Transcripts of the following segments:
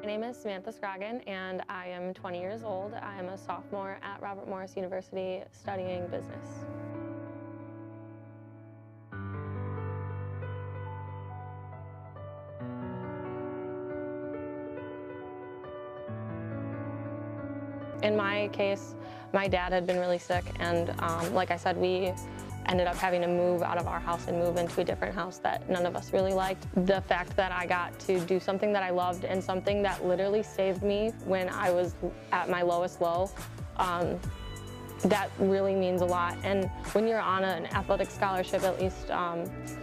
My name is Samantha Scroggin, and I am 20 years old. I am a sophomore at Robert Morris University studying business. In my case, my dad had been really sick, and like I said, we ended up having to move out of our house and move into a different house that none of us really liked. The fact that I got to do something that I loved and something that literally saved me when I was at my lowest low, that really means a lot. And when you're on an athletic scholarship, at least,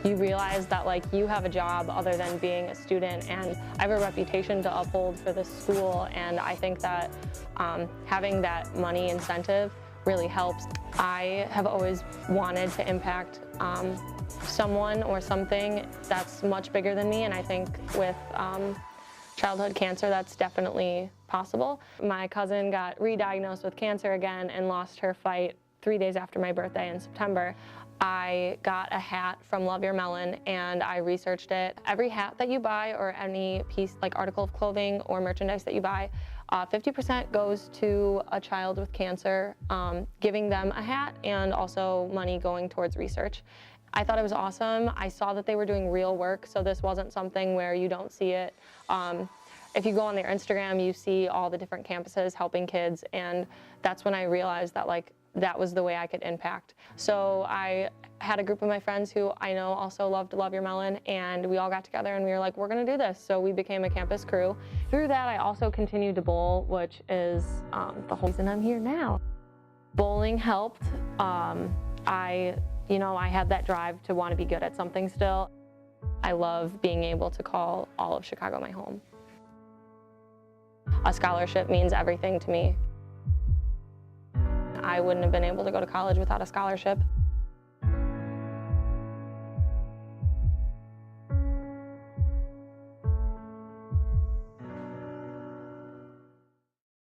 you realize that you have a job other than being a student, and I have a reputation to uphold for this school, and I think that having that money incentive really helps. I have always wanted to impact someone or something that's much bigger than me, and I think with childhood cancer, that's definitely possible. My cousin got re-diagnosed with cancer again and lost her fight 3 days after my birthday in September. I got a hat from Love Your Melon and I researched it. Every hat that you buy or any piece, article of clothing or merchandise that you buy, 50% goes to a child with cancer, giving them a hat, and also money going towards research. I thought it was awesome. I saw that they were doing real work, so this wasn't something where you don't see it. If you go on their Instagram, you see all the different campuses helping kids, and that's when I realized that that was the way I could impact. So I had a group of my friends who I know also loved Love Your Melon, and we all got together and we were like, we're gonna do this. So we became a campus crew. Through that, I also continued to bowl, which is the whole reason I'm here now. Bowling helped. I had that drive to want to be good at something still. I love being able to call all of Chicago my home. A scholarship means everything to me. I wouldn't have been able to go to college without a scholarship.